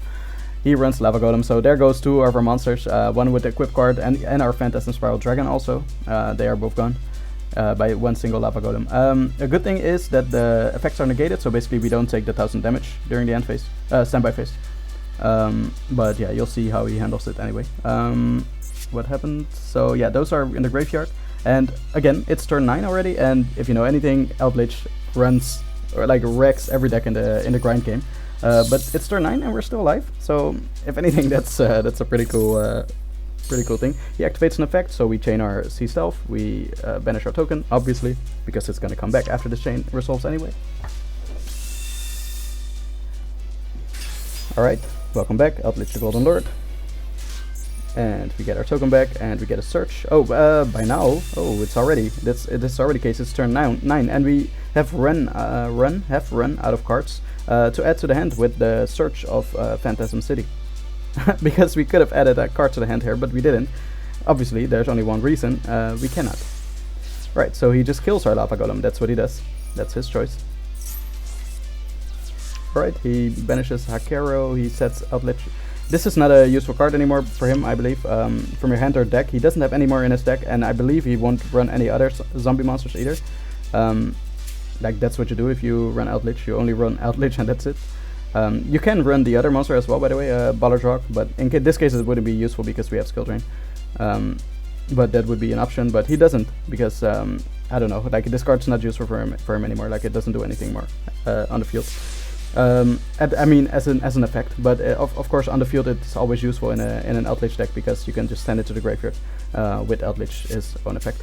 So there goes two of our monsters, one with the equip card and our Phantasm Spiral Dragon also. They are both gone by one single Lava Golem. A good thing is that the effects are negated, so basically we don't take the 1000 damage during the end phase, standby phase. But yeah, you'll see how he handles it anyway. What happened? So yeah, those are in the graveyard. And again, it's turn 9 already, and if you know anything, Eldlich runs, or like wrecks every deck in the grind game. But it's turn 9 and we're still alive, so if anything, that's a pretty cool thing. He activates an effect, so we chain our C stealth, we banish our token, obviously, because it's gonna come back after the chain resolves anyway. Alright, welcome back, Eldlich the Golden Lord. And we get our token back, and we get a search. Oh, by now, it's already, this is already case, it's turn 9, and we have run out of cards to add to the hand with the search of Phantasm City. Because we could have added a card to the hand here, but we didn't. Obviously, there's only one reason, we cannot. Right, so he just kills our Lava Golem, that's what he does. That's his choice. Alright, he banishes Hakiero, he sets Eldlich. This is not a useful card anymore for him, I believe, from your hand or deck. He doesn't have any more in his deck, and I believe he won't run any other zombie monsters either. Like, that's what you do if you run Eldlich. You only run Eldlich and that's it. You can run the other monster as well, by the way, Ballard's Rock, but in this case it wouldn't be useful because we have Skill Drain. But that would be an option, but he doesn't, because, I don't know, like, this card's not useful for him anymore, like, it doesn't do anything more on the field. I mean, as an effect, but of course on the field it's always useful in an Eldlich deck, because you can just send it to the graveyard with Eldlich his own effect.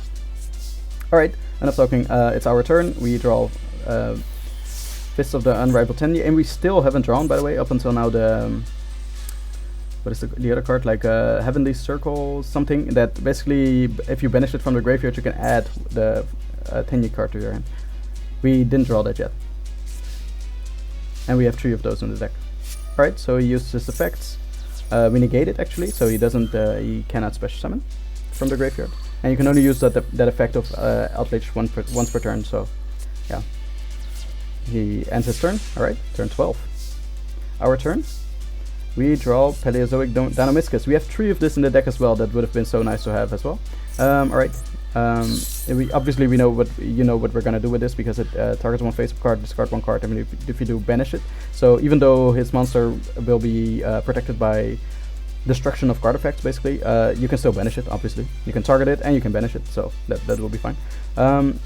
Alright, enough talking, it's our turn. We draw Fists of the Unrivaled Tendy, and we still haven't drawn, by the way, up until now, the what is the other card, like Heavenly Circle, something that basically if you banish it from the graveyard you can add the Tenyi card to your hand. We didn't draw that yet, and we have 3 of those in the deck. Alright, so he used his effects. We negate it actually, so he doesn't, he cannot special summon from the graveyard, and you can only use that effect of Eldlich once per turn. So yeah, he ends his turn. Alright, turn 12. Our turn. We draw Paleozoic Deinonymiscus. We have 3 of this in the deck as well. That would have been so nice to have as well. Alright. We know what we're gonna do with this, because it targets one face-up card, discard 1 card, and if you do, banish it. So even though his monster will be protected by destruction of card effects, basically, you can still banish it. Obviously, you can target it and you can banish it, so that will be fine.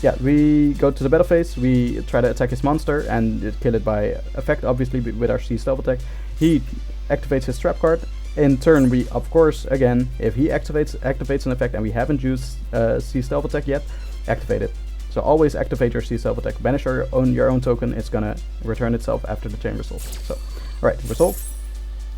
Yeah, we go to the battle phase. We try to attack his monster and kill it by effect, obviously with our C stealth attack. He activates his trap card. In turn, we of course, again, if he activates an effect and we haven't used C stealth attack yet, activate it. So always activate your C stealth attack. Banish your own token. It's gonna return itself after the chain resolve. So, alright, resolve.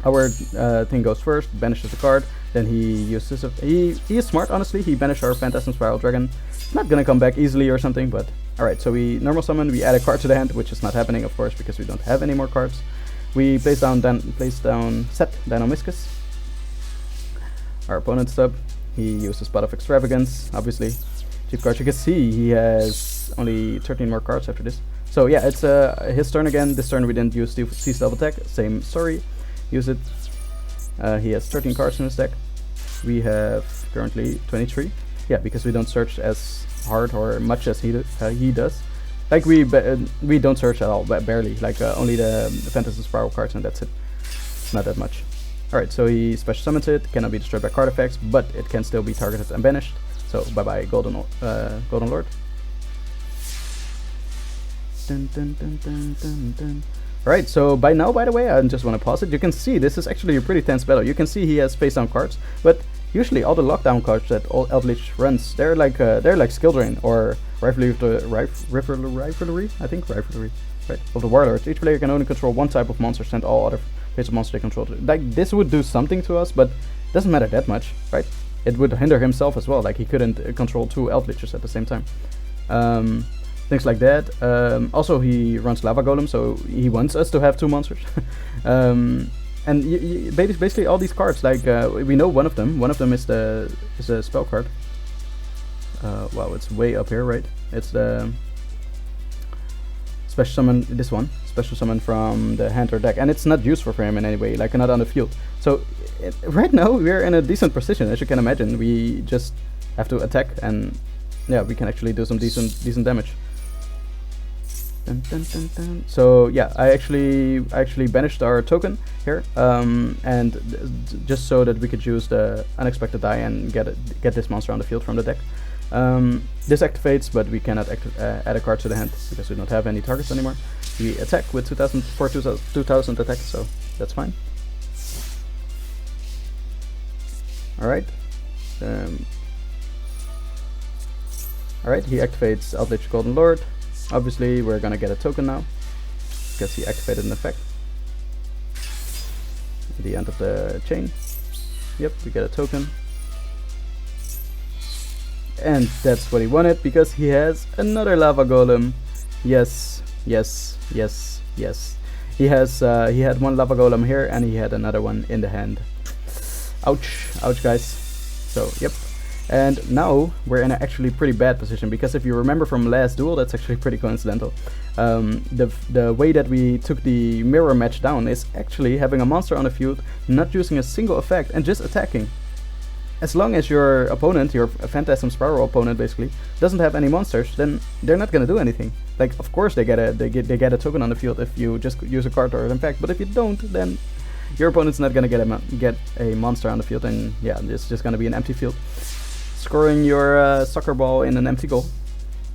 Our thing goes first, banishes the card. Then he uses he is smart, honestly. He banished our Phantasm Spiral Dragon. Not gonna come back easily or something, but alright. So we normal summon. We add a card to the hand, which is not happening, of course, because we don't have any more cards. We place down set Deinonymiscus. Our opponent's sub. He uses Pot of Extravagance, obviously. Cheap cards. You can see he has only 13 more cards after this. So yeah, it's his turn again. This turn we didn't use C stealth attack. Same story. Use it. He has 13 cards in his deck. We have currently 23. Yeah, because we don't search as hard or much as he does. Like we don't search at all, barely. Like only the Phantasm Spiral cards, and that's it. It's not that much. Alright, so he special summons it. Cannot be destroyed by card effects, but it can still be targeted and banished. So bye bye Golden Lord. Dun, dun, dun, dun, dun, dun. Alright, so by now, by the way, I just want to pause it. You can see this is actually a pretty tense battle. You can see he has face down cards, but usually all the lockdown cards that Eldlich runs, they're like Skill Drain or Rivalry, I think Rivalry, right? Of the Warlords. Each player can only control one type of monster, send all other face-up monsters they control. Like this would do something to us, but it doesn't matter that much, right? It would hinder himself as well. Like he couldn't control 2 Eldliches at the same time. Things like that. Also, he runs Lava Golem, so he wants us to have 2 monsters. And basically all these cards, like we know one of them. One of them is a spell card. Wow, it's way up here, right? It's the special summon. This one, special summon from the hand or deck, and it's not useful for him in any way, like not on the field. So right now we're in a decent position, as you can imagine. We just have to attack, and yeah, we can actually do some decent damage. Dun, dun, dun, dun. So yeah, I actually banished our token here, and just so that we could use the unexpected die and get this monster on the field from the deck. This activates, but we cannot add a card to the hand because we don't have any targets anymore. We attack with 2000 attack, so that's fine. Alright. Alright, he activates Eldlich Golden Lord. Obviously, we're gonna get a token now because he activated an effect. At the end of the chain. Yep, we get a token. And that's what he wanted, because he has another Lava Golem. Yes, yes, yes, yes. He had 1 Lava Golem here, and he had another one in the hand. Ouch, ouch, guys. So, yep. And now we're in an actually pretty bad position, because if you remember from last duel, that's actually pretty coincidental. The way that we took the mirror match down is actually having a monster on the field, not using a single effect, and just attacking. As long as your opponent, your Phantasm Spiral opponent basically, doesn't have any monsters, then they're not gonna do anything. Like, of course they get a token on the field if you just use a card or an impact, but if you don't, then your opponent's not gonna get a monster on the field, and yeah, it's just gonna be an empty field. Scoring your soccer ball in an empty goal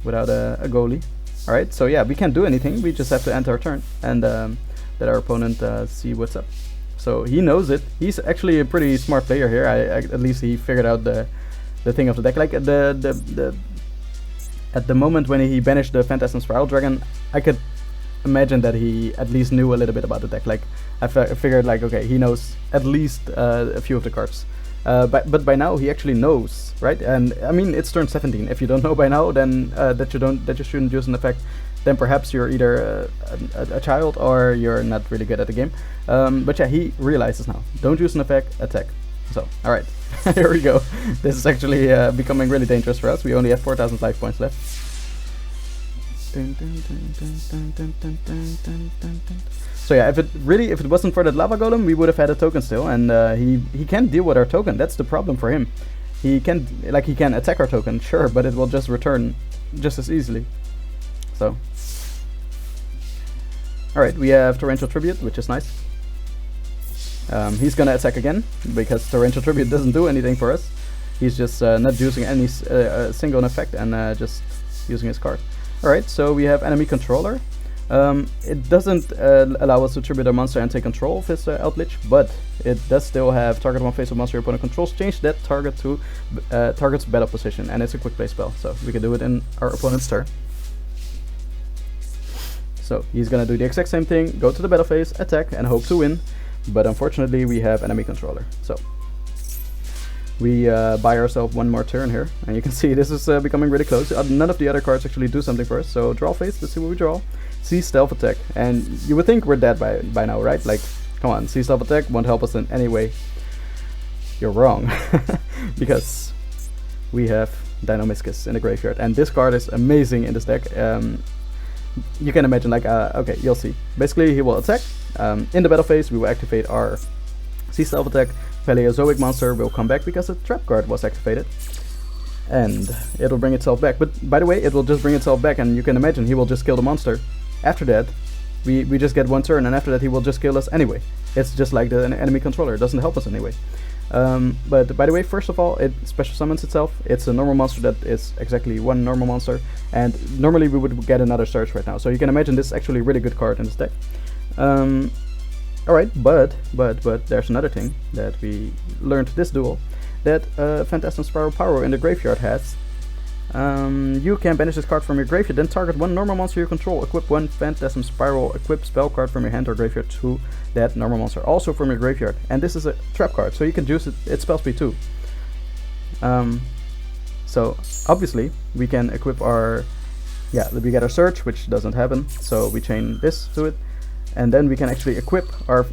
without a goalie. Alright, so yeah, we can't do anything. We just have to end our turn and let our opponent see what's up. So he knows it. He's actually a pretty smart player here. At least he figured out the thing of the deck. Like at the moment when he banished the Phantasm Spiral Dragon, I could imagine that he at least knew a little bit about the deck. Like I figured like, okay, he knows at least a few of the cards. But by now he actually knows, right? And I mean, it's turn 17. If you don't know by now, then that you shouldn't use an effect, then perhaps you're either a child or you're not really good at the game. But yeah, he realizes now. Don't use an effect, attack. So, alright, here we go. This is actually becoming really dangerous for us. We only have 4,000 life points left. So yeah, if it wasn't for that lava golem, we would have had a token still, and he can't deal with our token. That's the problem for him. He can attack our token, sure, but it will just return just as easily. So, all right, we have Torrential Tribute, which is nice. He's gonna attack again because Torrential Tribute doesn't do anything for us. He's just not using any single effect and just using his card. All right, so we have Enemy Controller. It doesn't allow us to tribute a monster and take control of his Eldlich, but it does still have target one face of monster your opponent controls, change that target to target's battle position, and it's a quick play spell, so we can do it in our opponent's turn. So he's gonna do the exact same thing, go to the battle phase, attack, and hope to win, but unfortunately we have Enemy Controller. So we buy ourselves one more turn here, and you can see this is becoming really close. None of the other cards actually do something for us, so draw phase, let's see what we draw. See Stealth Attack, and you would think we're dead by now, right? Like, come on, see Stealth Attack won't help us in any way. You're wrong, because we have Deinonymiscus in the graveyard, and this card is amazing in this deck. You can imagine, like, okay, you'll see. Basically, he will attack. In the battle phase, we will activate our See Stealth Attack. Paleozoic monster will come back because a trap card was activated, and it will bring itself back. But by the way, it will just bring itself back, and you can imagine he will just kill the monster. After that, we just get one turn, and after that he will just kill us anyway. It's just like the Enemy Controller, it doesn't help us anyway. But by the way, first of all, it special summons itself. It's a normal monster that is exactly one normal monster, and normally we would get another search right now. So you can imagine this is actually a really good card in this deck. Alright, but there's another thing that we learned this duel, that Phantasm Spiral Power in the graveyard has. You can banish this card from your graveyard, then target one normal monster you control, equip one Phantasm Spiral equip spell card from your hand or graveyard to that normal monster, also from your graveyard. And this is a trap card, so you can use its spell speed too. So obviously we can equip our, we get our search, which doesn't happen, so we chain this to it, and then we can actually equip our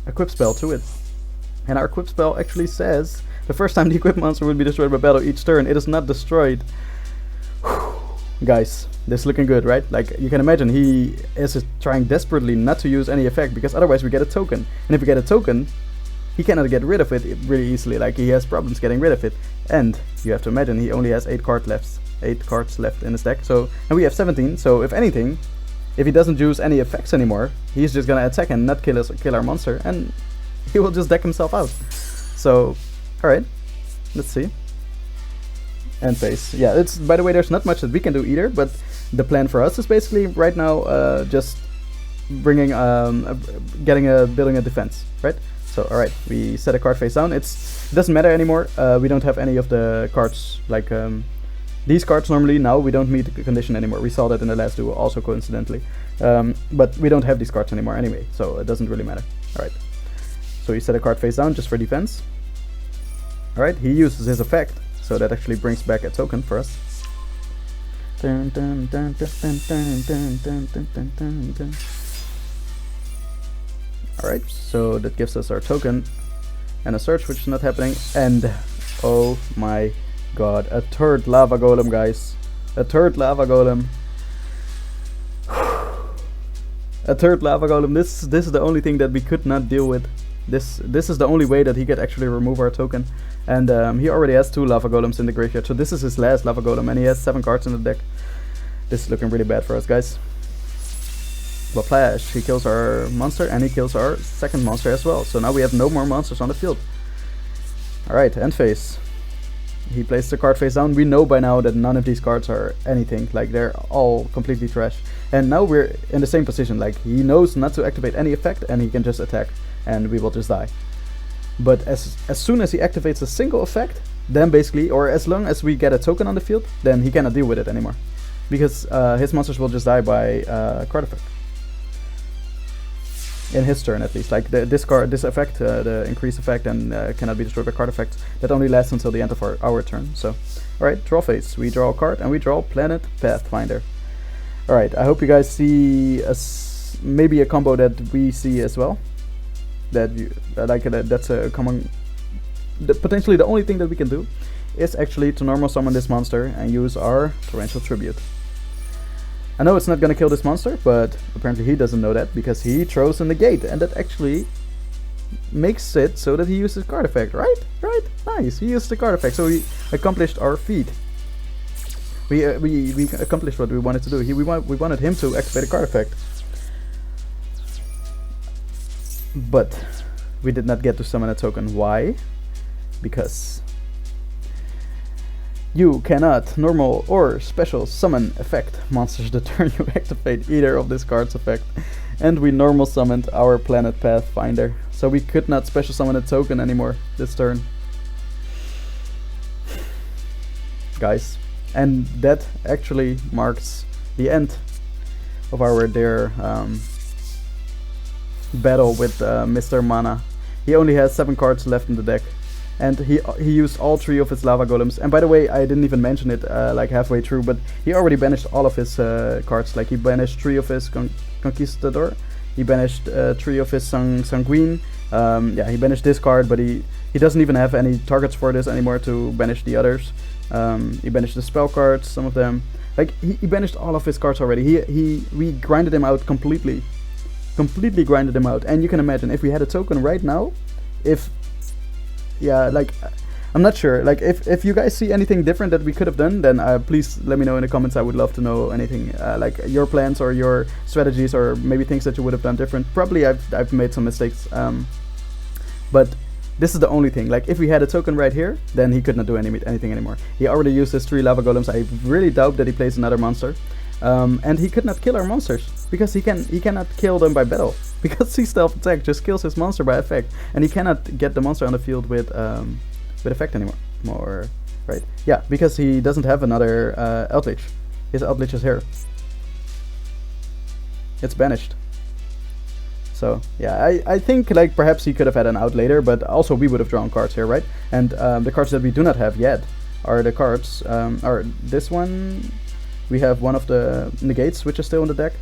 equip spell to it. And our equip spell actually says the first time the equipped monster will be destroyed by battle each turn, it is not destroyed. Guys, this is looking good, right? Like, you can imagine he is trying desperately not to use any effect, because otherwise we get a token. And if we get a token, he cannot get rid of it really easily. Like, he has problems getting rid of it. And you have to imagine he only has 8 cards left in his deck. So, and we have 17. So if anything, if he doesn't use any effects anymore, he's just gonna attack and not kill our monster, and he will just deck himself out. So, alright, let's see. End phase. Yeah, it's, by the way, there's not much that we can do either, but the plan for us is basically right now just bringing building a defense, right? So alright, we set a card face down. It doesn't matter anymore. We don't have any of the cards like these cards normally. Now we don't meet the condition anymore. We saw that in the last duel also, coincidentally, but we don't have these cards anymore anyway, so it doesn't really matter. Alright, so we set a card face down just for defense. Alright, he uses his effect, so that actually brings back a token for us. Alright, so that gives us our token and a search, which is not happening, and oh my god, a third lava golem, guys. A third lava golem. A third lava golem. This is the only thing that we could not deal with. This is the only way that he could actually remove our token, and he already has 2 lava golems in the graveyard, so this is his last lava golem, and he has 7 cards in the deck. This is looking really bad for us, guys. But Flash, he kills our monster, and he kills our second monster as well, so now we have no more monsters on the field. Alright, end phase. He places the card face down. We know by now that none of these cards are anything, like they're all completely trash. And now we're in the same position, like he knows not to activate any effect and he can just attack and we will just die. But as soon as he activates a single effect, then basically, or as long as we get a token on the field, then he cannot deal with it anymore. because his monsters will just die by card effect. In his turn, at least. Like this effect, the increase effect, and cannot be destroyed by card effects, that only lasts until the end of our turn. So, alright, draw phase. We draw a card and we draw Planet Pathfinder. Alright, I hope you guys see maybe a combo that we see as well. That you that's a common. Potentially the only thing that we can do is actually to normal summon this monster and use our Torrential Tribute. I know it's not gonna kill this monster, but apparently he doesn't know that because he throws a negate, and that actually makes it so that he uses card effect, right? Right? Nice. He used the card effect, so we accomplished our feat. We accomplished what we wanted to do. We wanted him to activate a card effect, but we did not get to summon a token. Why? Because you cannot normal or special summon effect monsters the turn you activate either of this card's effect, and we normal summoned our Planet Pathfinder, so we could not special summon a token anymore this turn, guys. And that actually marks the end of our dear battle with Mr. Mana. He only has 7 cards left in the deck, and he used all 3 of his lava golems. And by the way, I didn't even mention it like halfway through, but he already banished all of his cards. Like he banished 3 of his Conquistador, he banished 3 of his Sanguine. Yeah, he banished this card, but he doesn't even have any targets for this anymore to banish the others. He banished the spell cards, some of them. Like he banished all of his cards already. We grinded him out completely grinded him out. And you can imagine if we had a token right now, yeah, like I'm not sure. Like if you guys see anything different that we could have done, then please let me know in the comments. I would love to know anything, like your plans or your strategies, or maybe things that you would have done different. Probably I've made some mistakes, but this is the only thing. Like if we had a token right here, then he could not do anything anymore. He already used his 3 lava golems. I really doubt that he plays another monster, and he could not kill our monsters because he cannot kill them by battle, because C-Stealth attack just kills his monster by effect, and he cannot get the monster on the field with effect anymore. Right? Yeah, because he doesn't have another Eldlich. His Eldlich is here. It's banished. So yeah, I think like perhaps he could have had an out later, but also we would have drawn cards here, right? And the cards that we do not have yet are the cards, are this one. We have one of the negates which is still in the deck,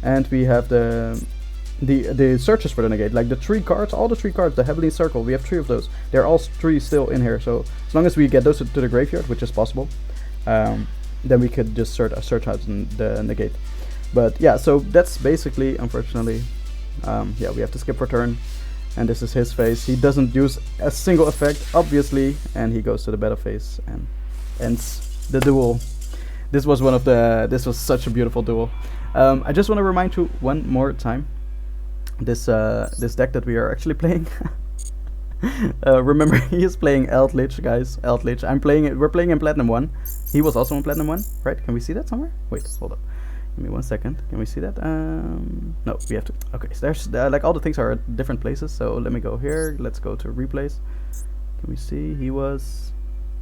and we have the searches for the negate, like the 3 cards, all the 3 cards, the heavily circle. We have 3 of those. They're all 3 still in here. So as long as we get those to the graveyard, which is possible, then we could just search out the negate. But yeah, so that's basically, unfortunately, yeah, we have to skip for turn, and this is his phase. He doesn't use a single effect, obviously, and he goes to the battle phase and ends the duel. This was such a beautiful duel. I just want to remind you one more time, this deck that we are actually playing. Remember, he is playing Eldlich, guys. Eldlich. We're playing in Platinum 1. He was also in Platinum 1, right? Can we see that somewhere? Wait, hold up. Give me 1 second. Can we see that? No, we have to. Okay, so there's like all the things are at different places. So let me go here. Let's go to replays. Can we see he was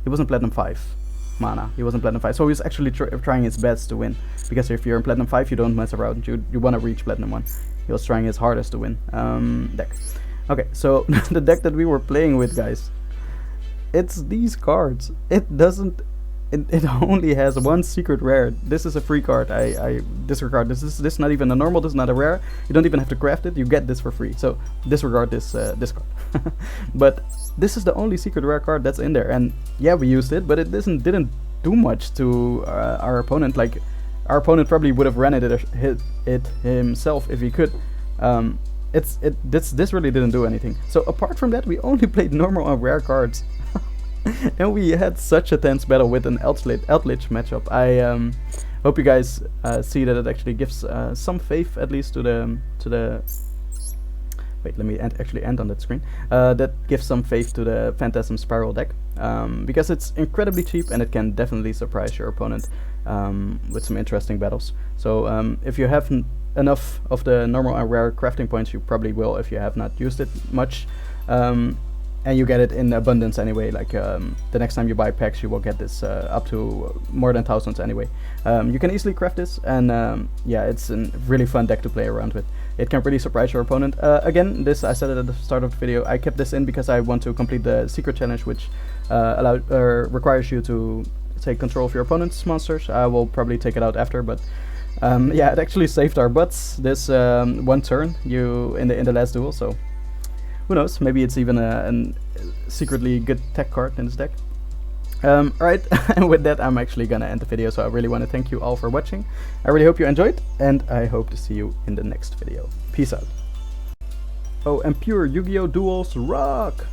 in Platinum 5. Mana. He was in Platinum 5, so he's actually trying his best to win. Because if you're in Platinum 5, you don't mess around. You want to reach Platinum 1. He was trying his hardest to win. Deck. Okay, so the deck that we were playing with, guys, it's these cards. It doesn't. It only has 1 secret rare. This is a free card. I disregard this. This is not even a normal. This is not a rare. You don't even have to craft it. You get this for free. So disregard this card. But this is the only secret rare card that's in there. And yeah, we used it, but it didn't do much to our opponent. Like our opponent probably would have ran it himself if he could. This really didn't do anything. So apart from that, we only played normal and rare cards. And we had such a tense battle with an Eldlich matchup. I hope you guys see that it actually gives some faith, at least to the. Wait, let me actually end on that screen. That gives some faith to the Phantasm Spiral deck, because it's incredibly cheap and it can definitely surprise your opponent with some interesting battles. So if you have enough of the normal and rare crafting points, you probably will if you have not used it much. and you get it in abundance anyway. Like the next time you buy packs, you will get this up to more than thousands anyway. You can easily craft this, and yeah, it's a really fun deck to play around with. It can really surprise your opponent. Again, this I said it at the start of the video. I kept this in because I want to complete the secret challenge, which requires you to take control of your opponent's monsters. I will probably take it out after, but yeah, it actually saved our butts this one turn in the last duel. So who knows? Maybe it's even a secretly good tech card in this deck. Alright, and with that I'm actually gonna end the video, so I really want to thank you all for watching. I really hope you enjoyed, and I hope to see you in the next video. Peace out. Oh, and pure Yu-Gi-Oh! Duels rock!